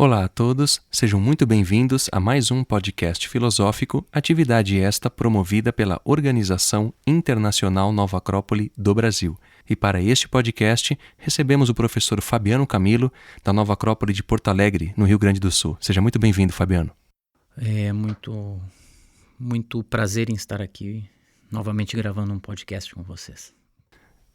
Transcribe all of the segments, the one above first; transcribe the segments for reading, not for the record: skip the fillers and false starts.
Olá a todos, sejam muito bem-vindos a mais um podcast filosófico, atividade esta promovida pela Organização Internacional Nova Acrópole do Brasil. E para este podcast, recebemos o professor Fabiano Camilo, da Nova Acrópole de Porto Alegre, no Rio Grande do Sul. Seja muito bem-vindo, Fabiano. É muito prazer em estar aqui, novamente gravando um podcast com vocês.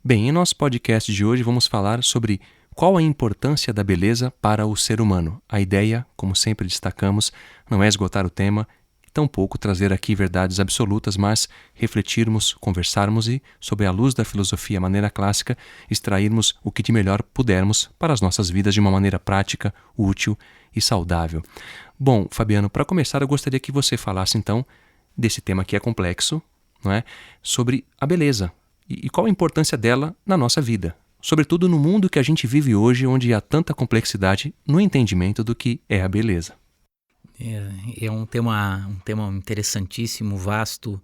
Bem, em nosso podcast de hoje vamos falar sobre qual a importância da beleza para o ser humano. A ideia, como sempre destacamos, não é esgotar o tema, tampouco trazer aqui verdades absolutas, mas refletirmos, conversarmos e, sob a luz da filosofia maneira clássica, extrairmos o que de melhor pudermos para as nossas vidas de uma maneira prática, útil e saudável. Bom, Fabiano, para começar eu gostaria que você falasse então desse tema que é complexo, não é? Sobre a beleza e qual a importância dela na nossa vida. Sobretudo no mundo que a gente vive hoje, onde há tanta complexidade no entendimento do que é a beleza. É um tema interessantíssimo, vasto,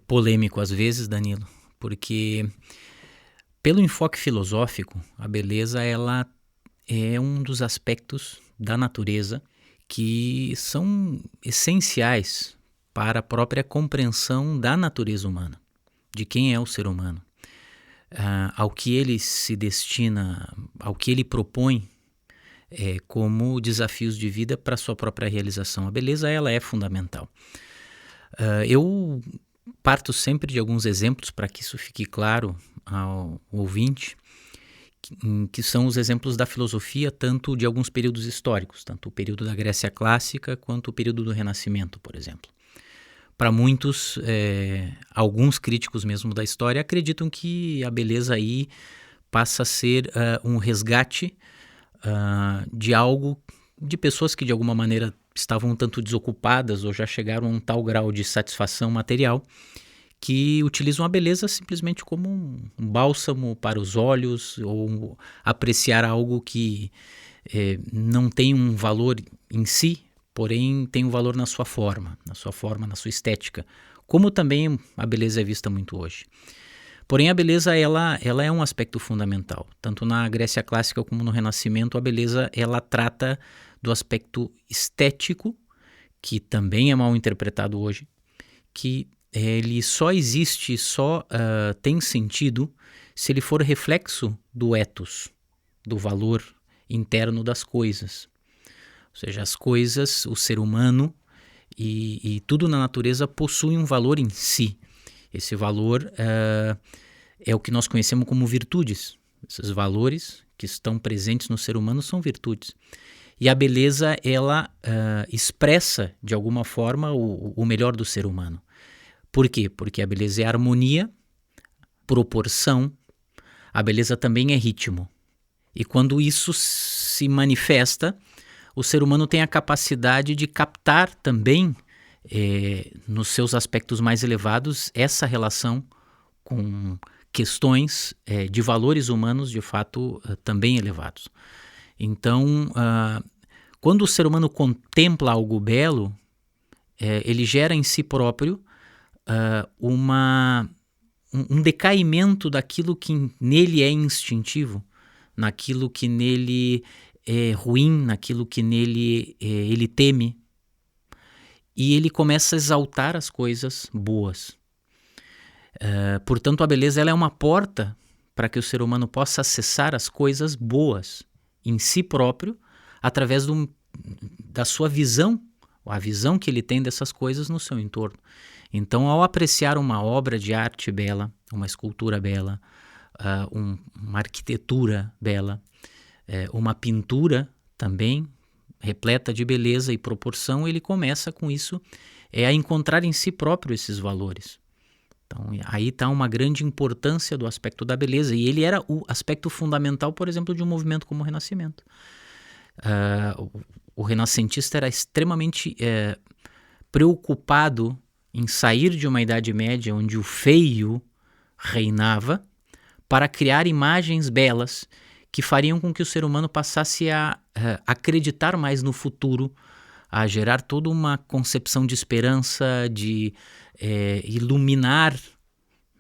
polêmico às vezes, Danilo, porque pelo enfoque filosófico, a beleza ela é um dos aspectos da natureza que são essenciais para a própria compreensão da natureza humana, de quem é o ser humano. Ao que ele se destina, ao que ele propõe como desafios de vida para a sua própria realização. A beleza ela é fundamental. Eu parto sempre de alguns exemplos para que isso fique claro ao ouvinte, que são os exemplos da filosofia, tanto de alguns períodos históricos, tanto o período da Grécia Clássica quanto o período do Renascimento, por exemplo. Para muitos, alguns críticos mesmo da história acreditam que a beleza aí passa a ser um resgate de algo, de pessoas que de alguma maneira estavam um tanto desocupadas ou já chegaram a um tal grau de satisfação material que utilizam a beleza simplesmente como um bálsamo para os olhos ou apreciar algo que não tem um valor em si, porém tem um valor na sua forma, na sua estética, como também a beleza é vista muito hoje. Porém, a beleza ela é um aspecto fundamental. Tanto na Grécia Clássica como no Renascimento, a beleza ela trata do aspecto estético, que também é mal interpretado hoje, que ele só existe, tem sentido se ele for reflexo do ethos, do valor interno das coisas. Ou seja, as coisas, o ser humano e tudo na natureza possui um valor em si. Esse valor é o que nós conhecemos como virtudes. Esses valores que estão presentes no ser humano são virtudes. E a beleza, ela expressa, de alguma forma, o melhor do ser humano. Por quê? Porque a beleza é harmonia, proporção, a beleza também é ritmo. E quando isso se manifesta, o ser humano tem a capacidade de captar também, nos seus aspectos mais elevados, essa relação com questões de valores humanos, de fato, também elevados. Então, quando o ser humano contempla algo belo, ele gera em si próprio um decaimento daquilo que nele é instintivo, naquilo que nele é ruim, naquilo que nele ele teme, e ele começa a exaltar as coisas boas. Portanto, a beleza ela é uma porta para que o ser humano possa acessar as coisas boas em si próprio, através da sua visão, a visão que ele tem dessas coisas no seu entorno. Então, ao apreciar uma obra de arte bela, uma escultura bela, uma arquitetura bela, uma pintura também repleta de beleza e proporção, ele começa com isso a encontrar em si próprio esses valores. Então, aí está uma grande importância do aspecto da beleza, e ele era o aspecto fundamental, por exemplo, de um movimento como o Renascimento. O renascentista era extremamente preocupado em sair de uma Idade Média onde o feio reinava para criar imagens belas que fariam com que o ser humano passasse a acreditar mais no futuro, a gerar toda uma concepção de esperança, de iluminar,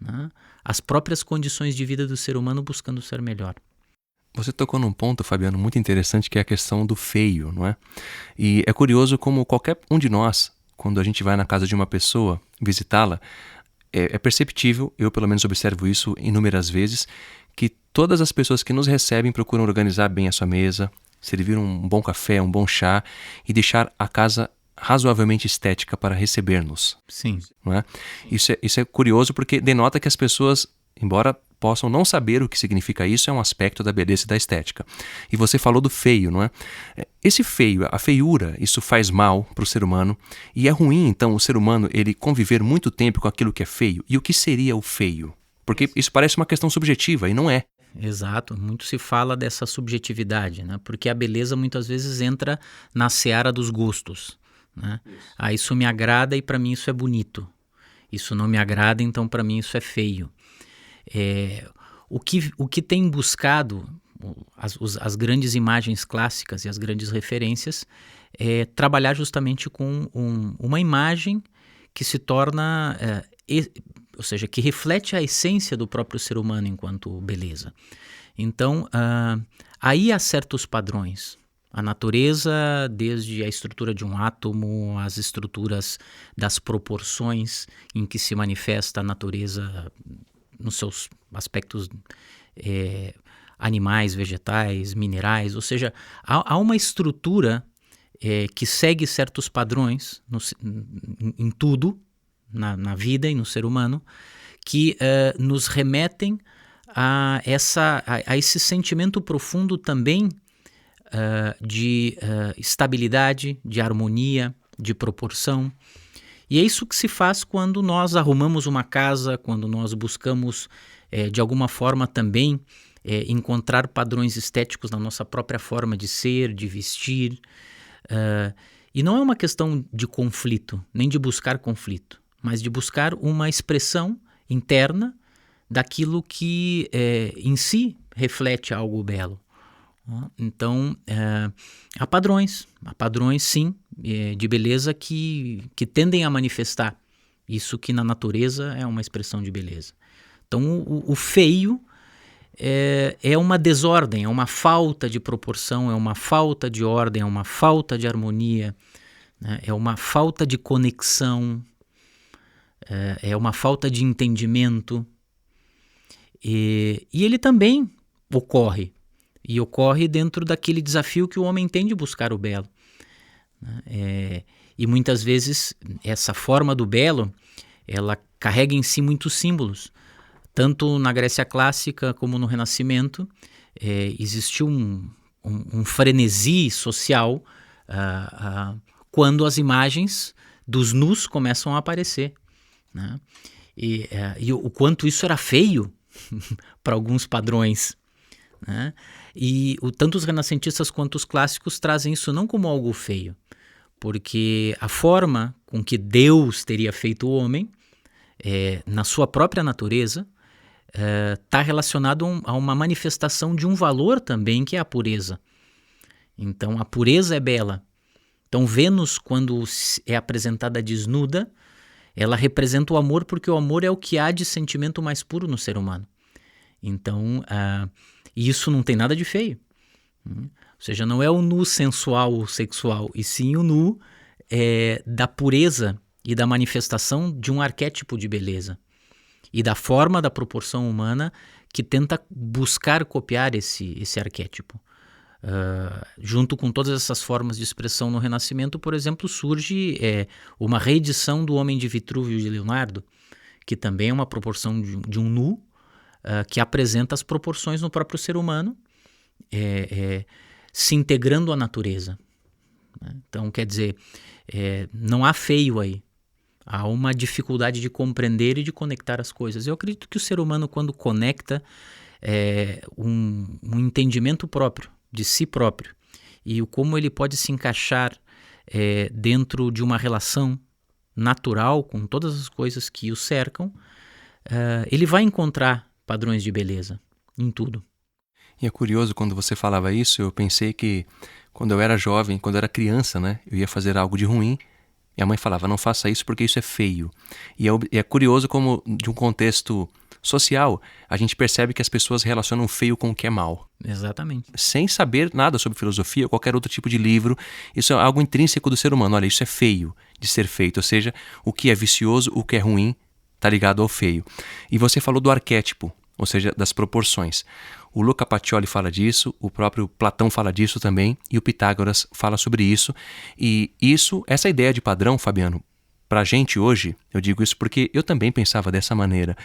né, as próprias condições de vida do ser humano buscando ser melhor. Você tocou num ponto, Fabiano, muito interessante, que é a questão do feio, não é? E é curioso como qualquer um de nós, quando a gente vai na casa de uma pessoa visitá-la, é perceptível, eu pelo menos observo isso inúmeras vezes, que todas as pessoas que nos recebem procuram organizar bem a sua mesa, servir um bom café, um bom chá e deixar a casa razoavelmente estética para receber-nos. Sim. Não é? Isso é curioso porque denota que as pessoas, embora possam não saber o que significa isso, é um aspecto da beleza e da estética. E você falou do feio, não é? Esse feio, a feiura, isso faz mal para o ser humano e é ruim, então, o ser humano ele conviver muito tempo com aquilo que é feio. E o que seria o feio? Porque isso parece uma questão subjetiva e não é. Exato, muito se fala dessa subjetividade, né? Porque a beleza muitas vezes entra na seara dos gostos, né? Isso me agrada e para mim isso é bonito. Isso não me agrada, então para mim isso é feio. O que tem buscado as grandes imagens clássicas e as grandes referências é trabalhar justamente com uma imagem que se torna, ou seja, que reflete a essência do próprio ser humano enquanto beleza. Então, aí há certos padrões. A natureza, desde a estrutura de um átomo, as estruturas das proporções em que se manifesta a natureza nos seus aspectos animais, vegetais, minerais, ou seja, há uma estrutura que segue certos padrões em tudo, na vida e no ser humano, que nos remetem a esse sentimento profundo também de estabilidade, de harmonia, de proporção. E é isso que se faz quando nós arrumamos uma casa, quando nós buscamos, de alguma forma também, encontrar padrões estéticos na nossa própria forma de ser, de vestir. E não é uma questão de conflito, nem de buscar conflito, mas de buscar uma expressão interna daquilo que em si reflete algo belo. Então, há padrões sim, de beleza que tendem a manifestar isso que na natureza é uma expressão de beleza. Então, o feio é uma desordem, é uma falta de proporção, é uma falta de ordem, é uma falta de harmonia, né? É uma falta de conexão, é uma falta de entendimento. E ele também ocorre. E ocorre dentro daquele desafio que o homem tem de buscar o belo. E muitas vezes essa forma do belo, ela carrega em si muitos símbolos. Tanto na Grécia Clássica como no Renascimento, existiu um frenesi social quando as imagens dos nus começam a aparecer, né? E o quanto isso era feio para alguns padrões, né? E tanto os renascentistas quanto os clássicos trazem isso não como algo feio, porque a forma com que Deus teria feito o homem, na sua própria natureza, está relacionado a uma manifestação de um valor também, que é a pureza. Então, a pureza é bela. Então, Vênus, quando é apresentada desnuda, ela representa o amor, porque o amor é o que há de sentimento mais puro no ser humano. Então, isso não tem nada de feio. Ou seja, não é o nu sensual ou sexual, e sim o nu da pureza e da manifestação de um arquétipo de beleza. E da forma da proporção humana que tenta buscar copiar esse arquétipo. Junto com todas essas formas de expressão no Renascimento, por exemplo, surge uma reedição do Homem de Vitrúvio de Leonardo, que também é uma proporção de um nu, que apresenta as proporções no próprio ser humano, se integrando à natureza. Então, quer dizer, não há feio aí. Há uma dificuldade de compreender e de conectar as coisas. Eu acredito que o ser humano, quando conecta um entendimento próprio, de si próprio, e como ele pode se encaixar dentro de uma relação natural com todas as coisas que o cercam, ele vai encontrar padrões de beleza em tudo. E é curioso, quando você falava isso, eu pensei que quando eu era jovem, quando eu era criança, né, eu ia fazer algo de ruim, e a mãe falava, não faça isso porque isso é feio. E é curioso como, de um contexto social, a gente percebe que as pessoas relacionam o feio com o que é mal. Exatamente. Sem saber nada sobre filosofia ou qualquer outro tipo de livro, isso é algo intrínseco do ser humano. Olha, isso é feio de ser feito, ou seja, o que é vicioso, o que é ruim, está ligado ao feio. E você falou do arquétipo, ou seja, das proporções. O Luca Pacioli fala disso, o próprio Platão fala disso também, e o Pitágoras fala sobre isso. E essa ideia de padrão, Fabiano, para a gente hoje, eu digo isso porque eu também pensava dessa maneira.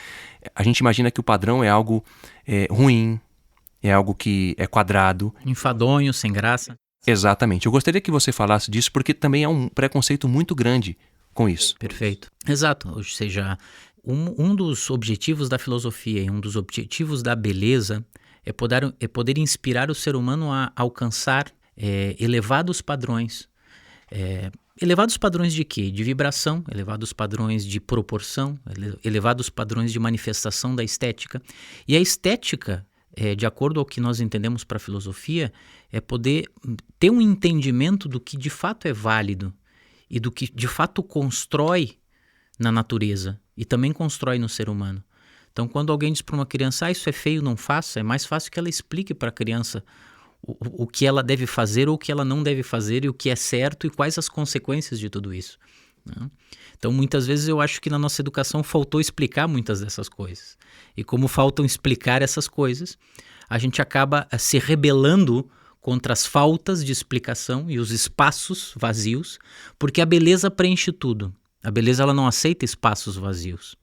A gente imagina que o padrão é algo ruim, é algo que é quadrado. Enfadonho, sem graça. Exatamente. Eu gostaria que você falasse disso porque também há um preconceito muito grande com isso. Perfeito. Exato. Ou seja, um dos objetivos da filosofia e um dos objetivos da beleza é poder inspirar o ser humano a alcançar elevados padrões. Elevados padrões de quê? De vibração, elevados padrões de proporção, elevados padrões de manifestação da estética. E a estética, de acordo ao que nós entendemos para a filosofia, é poder ter um entendimento do que de fato é válido e do que de fato constrói na natureza e também constrói no ser humano. Então, quando alguém diz para uma criança, isso é feio, não faça, é mais fácil que ela explique para a criança o que ela deve fazer ou o que ela não deve fazer e o que é certo e quais as consequências de tudo isso, né? Então, muitas vezes eu acho que na nossa educação faltou explicar muitas dessas coisas. E como faltam explicar essas coisas, a gente acaba se rebelando contra as faltas de explicação e os espaços vazios, porque a beleza preenche tudo. A beleza ela não aceita espaços vazios.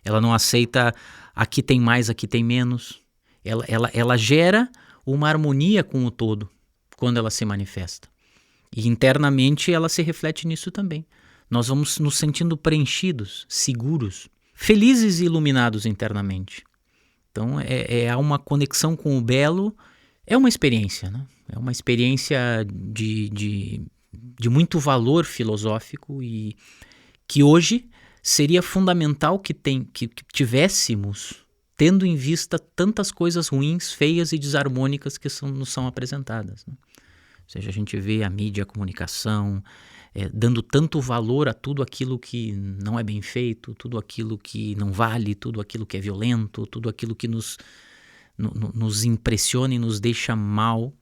Ela não aceita aqui tem mais, aqui tem menos. Ela gera uma harmonia com o todo quando ela se manifesta. E internamente ela se reflete nisso também. Nós vamos nos sentindo preenchidos, seguros, felizes e iluminados internamente. Então há uma conexão com o belo, é uma experiência, né? É uma experiência de muito valor filosófico e que hoje seria fundamental que tivéssemos, tendo em vista tantas coisas ruins, feias e desarmônicas que nos são apresentadas, né? Ou seja, a gente vê a mídia, a comunicação, dando tanto valor a tudo aquilo que não é bem feito, tudo aquilo que não vale, tudo aquilo que é violento, tudo aquilo que nos impressiona e nos deixa mal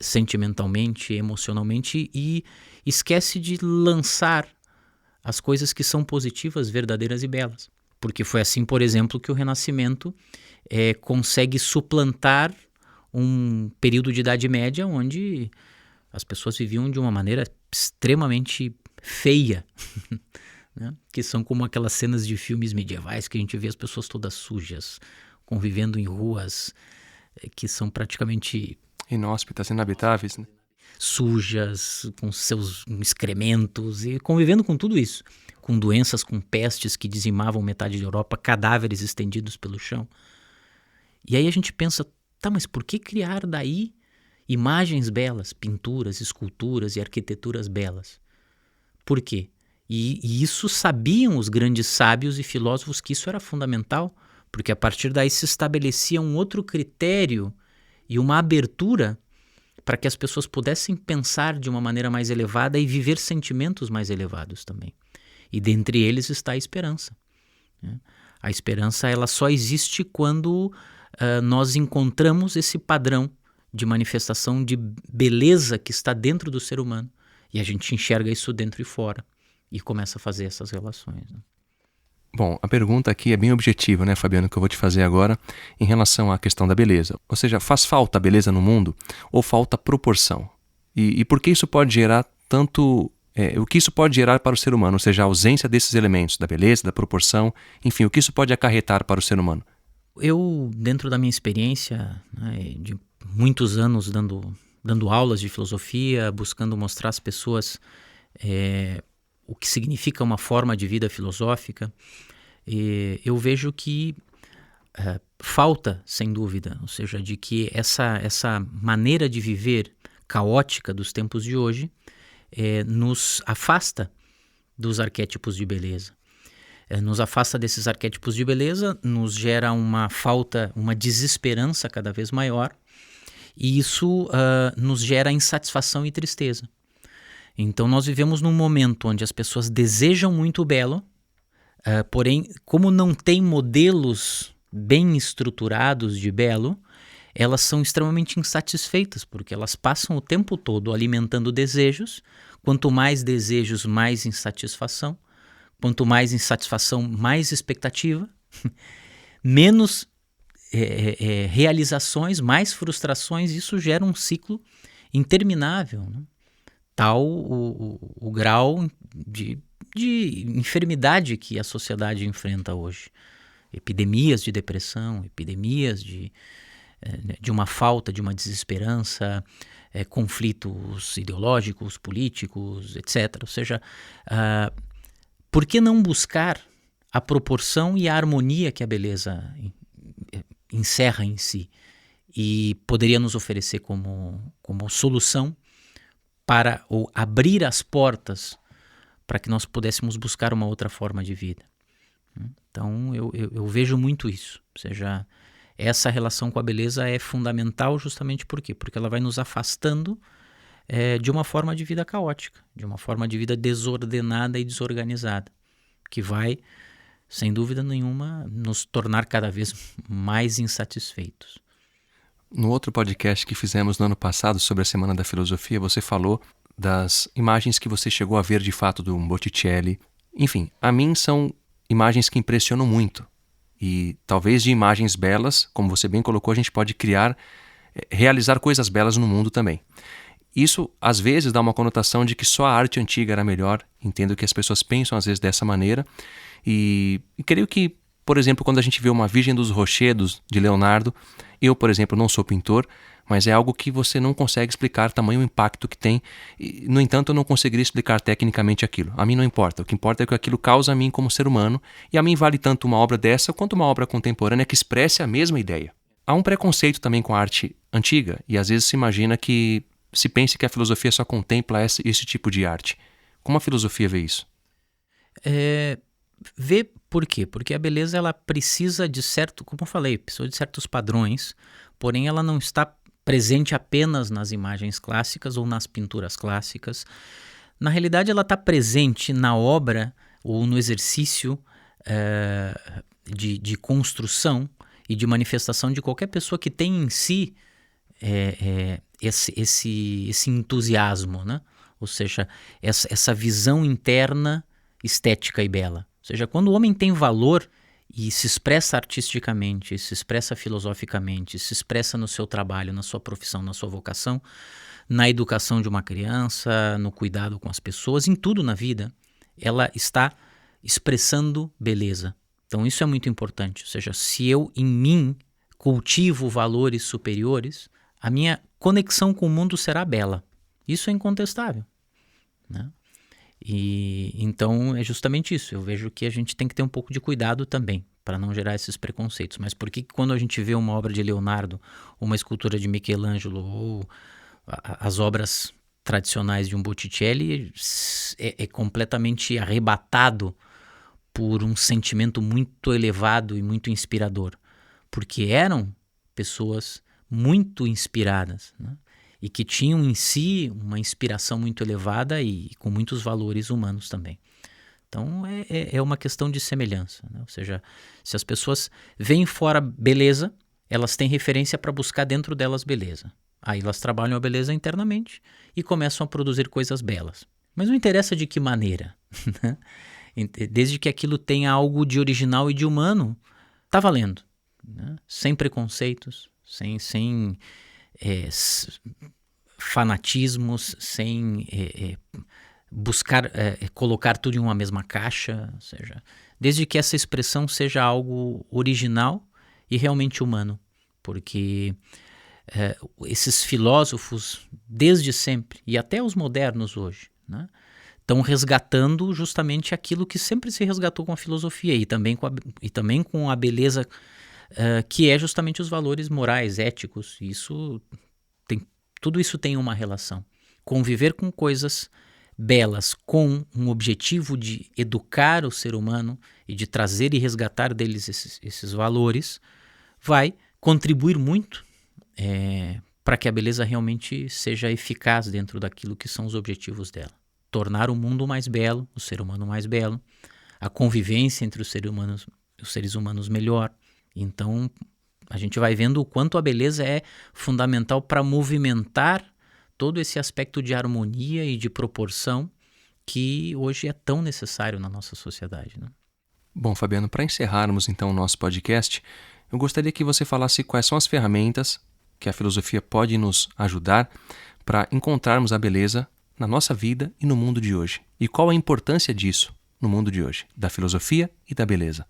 sentimentalmente, emocionalmente, e esquece de lançar as coisas que são positivas, verdadeiras e belas. Porque foi assim, por exemplo, que o Renascimento consegue suplantar um período de Idade Média onde as pessoas viviam de uma maneira extremamente feia, né? Que são como aquelas cenas de filmes medievais que a gente vê as pessoas todas sujas, convivendo em ruas que são praticamente inóspitas, inabitáveis, né? Sujas, com seus excrementos e convivendo com tudo isso, com doenças, com pestes que dizimavam metade da Europa, cadáveres estendidos pelo chão. E aí a gente pensa, tá, mas por que criar daí imagens belas, pinturas, esculturas e arquiteturas belas? Por quê? E isso sabiam os grandes sábios e filósofos que isso era fundamental, porque a partir daí se estabelecia um outro critério e uma abertura para que as pessoas pudessem pensar de uma maneira mais elevada e viver sentimentos mais elevados também. E dentre eles está a esperança, né? A esperança ela só existe quando nós encontramos esse padrão de manifestação de beleza que está dentro do ser humano. E a gente enxerga isso dentro e fora e começa a fazer essas relações, né? Bom, a pergunta aqui é bem objetiva, né, Fabiano, que eu vou te fazer agora em relação à questão da beleza. Ou seja, faz falta beleza no mundo ou falta proporção? E por que isso pode gerar tanto... o que isso pode gerar para o ser humano? Ou seja, a ausência desses elementos, da beleza, da proporção, enfim, o que isso pode acarretar para o ser humano? Eu, dentro da minha experiência, né, de muitos anos dando aulas de filosofia, buscando mostrar às pessoas o que significa uma forma de vida filosófica, eu vejo que falta, sem dúvida, ou seja, de que essa maneira de viver caótica dos tempos de hoje nos afasta dos arquétipos de beleza. Nos afasta desses arquétipos de beleza, nos gera uma falta, uma desesperança cada vez maior, e isso nos gera insatisfação e tristeza. Então nós vivemos num momento onde as pessoas desejam muito o belo, Porém, como não tem modelos bem estruturados de belo, elas são extremamente insatisfeitas, porque elas passam o tempo todo alimentando desejos. Quanto mais desejos, mais insatisfação. Quanto mais insatisfação, mais expectativa. Menos realizações, mais frustrações. Isso gera um ciclo interminável, né? Tal o grau de enfermidade que a sociedade enfrenta hoje. Epidemias de depressão, epidemias de uma falta, de uma desesperança, conflitos ideológicos, políticos, etc. Ou seja, por que não buscar a proporção e a harmonia que a beleza encerra em si e poderia nos oferecer como solução para ou abrir as portas para que nós pudéssemos buscar uma outra forma de vida? Então eu vejo muito isso. Ou seja, essa relação com a beleza é fundamental justamente por quê? Porque ela vai nos afastando de uma forma de vida caótica, de uma forma de vida desordenada e desorganizada, que vai, sem dúvida nenhuma, nos tornar cada vez mais insatisfeitos. No outro podcast que fizemos no ano passado sobre a Semana da Filosofia, você falou das imagens que você chegou a ver de fato do Botticelli. Enfim, a mim são imagens que impressionam muito. E talvez de imagens belas, como você bem colocou, a gente pode realizar coisas belas no mundo também. Isso, às vezes, dá uma conotação de que só a arte antiga era melhor. Entendo que as pessoas pensam, às vezes, dessa maneira. E creio que, por exemplo, quando a gente vê uma Virgem dos Rochedos, de Leonardo, eu, por exemplo, não sou pintor, mas é algo que você não consegue explicar tamanho impacto que tem. E, no entanto, eu não conseguiria explicar tecnicamente aquilo. A mim não importa. O que importa é que aquilo causa a mim como ser humano, e a mim vale tanto uma obra dessa quanto uma obra contemporânea que expresse a mesma ideia. Há um preconceito também com a arte antiga, e às vezes se imagina que se pense que a filosofia só contempla esse tipo de arte. Como a filosofia vê isso? Vê por quê? Porque a beleza ela precisa de como eu falei, precisa de certos padrões, porém ela não está presente apenas nas imagens clássicas ou nas pinturas clássicas. Na realidade, ela está presente na obra ou no exercício de construção e de manifestação de qualquer pessoa que tem em si esse entusiasmo, né? Ou seja, essa visão interna estética e bela. Ou seja, quando o homem tem valor e se expressa artisticamente, se expressa filosoficamente, se expressa no seu trabalho, na sua profissão, na sua vocação, na educação de uma criança, no cuidado com as pessoas, em tudo na vida, ela está expressando beleza. Então isso é muito importante. Ou seja, se eu em mim cultivo valores superiores, a minha conexão com o mundo será bela. Isso é incontestável, né? E então é justamente isso. Eu vejo que a gente tem que ter um pouco de cuidado também para não gerar esses preconceitos. Mas por que quando a gente vê uma obra de Leonardo, uma escultura de Michelangelo ou as obras tradicionais de um Botticelli é completamente arrebatado por um sentimento muito elevado e muito inspirador? Porque eram pessoas muito inspiradas, né? E que tinham em si uma inspiração muito elevada e com muitos valores humanos também. Então é uma questão de semelhança, né? Ou seja, se as pessoas veem fora beleza, elas têm referência para buscar dentro delas beleza. Aí elas trabalham a beleza internamente e começam a produzir coisas belas. Mas não interessa de que maneira, né? Desde que aquilo tenha algo de original e de humano, está valendo, né? Sem preconceitos, sem fanatismos, sem buscar colocar tudo em uma mesma caixa, ou seja, desde que essa expressão seja algo original e realmente humano, porque esses filósofos, desde sempre, e até os modernos hoje, né, estão resgatando justamente aquilo que sempre se resgatou com a filosofia e também com a beleza, que é justamente os valores morais, éticos. Tudo isso tem uma relação. Conviver com coisas belas com um objetivo de educar o ser humano e de trazer e resgatar deles esses valores vai contribuir muito para que a beleza realmente seja eficaz dentro daquilo que são os objetivos dela. Tornar o mundo mais belo, o ser humano mais belo, a convivência entre os seres humanos melhor. Então, a gente vai vendo o quanto a beleza é fundamental para movimentar todo esse aspecto de harmonia e de proporção que hoje é tão necessário na nossa sociedade, né? Bom, Fabiano, para encerrarmos então o nosso podcast, eu gostaria que você falasse quais são as ferramentas que a filosofia pode nos ajudar para encontrarmos a beleza na nossa vida e no mundo de hoje. E qual a importância disso no mundo de hoje, da filosofia e da beleza?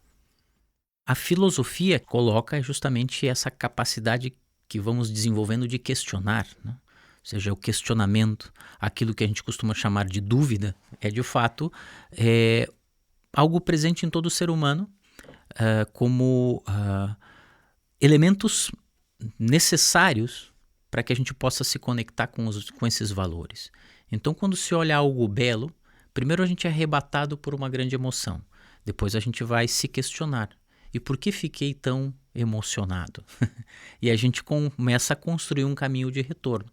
A filosofia coloca justamente essa capacidade que vamos desenvolvendo de questionar, né? Ou seja, o questionamento, aquilo que a gente costuma chamar de dúvida, é de fato algo presente em todo ser humano como elementos necessários para que a gente possa se conectar com esses valores. Então, quando se olha algo belo, primeiro a gente é arrebatado por uma grande emoção, depois a gente vai se questionar. E por que fiquei tão emocionado? E a gente começa a construir um caminho de retorno.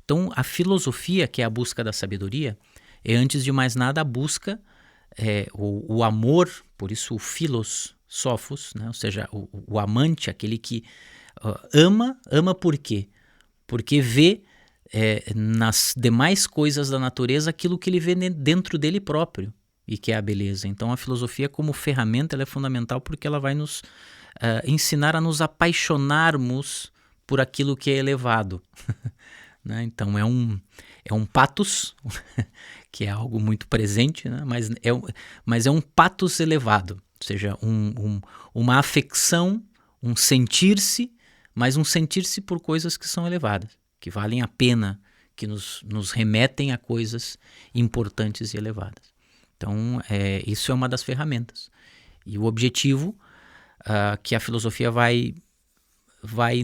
Então, a filosofia, que é a busca da sabedoria, é, antes de mais nada, a busca, o amor, por isso o philos, sophos, né? Ou seja, o amante, aquele que ama por quê? Porque vê nas demais coisas da natureza aquilo que ele vê dentro dele próprio, e que é a beleza. Então, a filosofia como ferramenta ela é fundamental porque ela vai nos ensinar a nos apaixonarmos por aquilo que é elevado. Né? Então, é um pathos, que é algo muito presente, né? mas é um pathos elevado, ou seja, uma afecção, um sentir-se, mas um sentir-se por coisas que são elevadas, que valem a pena, que nos remetem a coisas importantes e elevadas. Então, isso é uma das ferramentas. E o objetivo que a filosofia vai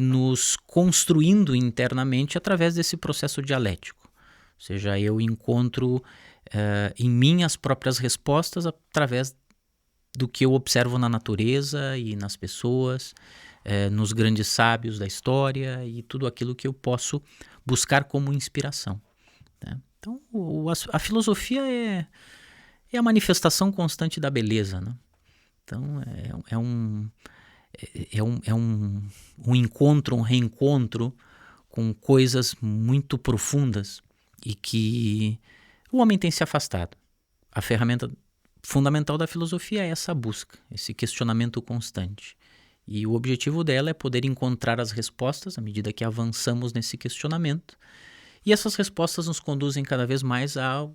nos construindo internamente através desse processo dialético. Ou seja, eu encontro em mim as próprias respostas através do que eu observo na natureza e nas pessoas, nos grandes sábios da história e tudo aquilo que eu posso buscar como inspiração. Né? Então, a filosofia é a manifestação constante da beleza, né? Então, é um encontro, um reencontro com coisas muito profundas e que o homem tem se afastado. A ferramenta fundamental da filosofia é essa busca, esse questionamento constante. E o objetivo dela é poder encontrar as respostas à medida que avançamos nesse questionamento. E essas respostas nos conduzem cada vez mais à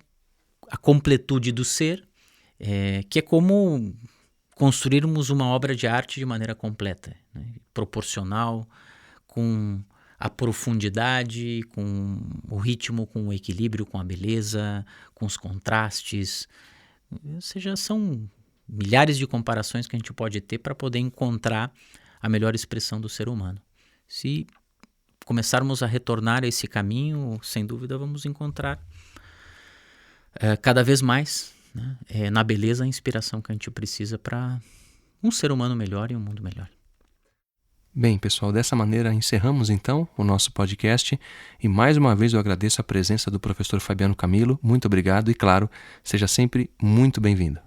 completude do ser, que é como construirmos uma obra de arte de maneira completa, né? Proporcional, com a profundidade, com o ritmo, com o equilíbrio, com a beleza, com os contrastes. Ou seja, são milhares de comparações que a gente pode ter para poder encontrar a melhor expressão do ser humano. Se começarmos a retornar a esse caminho, sem dúvida vamos encontrar cada vez mais, né, na beleza a inspiração que a gente precisa para um ser humano melhor e um mundo melhor. Bem, pessoal, dessa maneira encerramos então o nosso podcast e mais uma vez eu agradeço a presença do professor Fabiano Camilo. Muito obrigado e, claro, seja sempre muito bem-vindo.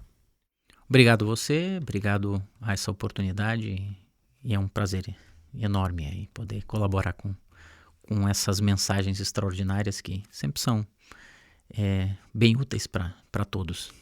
Obrigado você, obrigado a essa oportunidade e é um prazer enorme aí poder colaborar com essas mensagens extraordinárias que sempre são bem úteis para todos.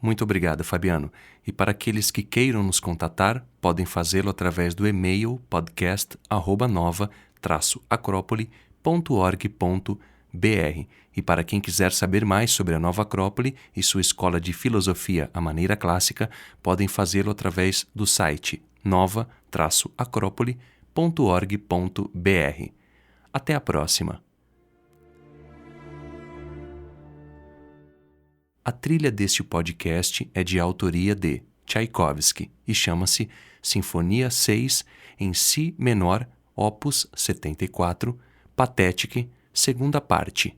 Muito obrigado, Fabiano. E para aqueles que queiram nos contatar, podem fazê-lo através do e-mail podcast@nova-acrópole.org.br. E para quem quiser saber mais sobre a Nova Acrópole e sua escola de filosofia à maneira clássica, podem fazê-lo através do site nova-acrópole.org.br. Até a próxima! A trilha deste podcast é de autoria de Tchaikovsky e chama-se Sinfonia 6 em Si menor, opus 74, Pathetique, segunda parte.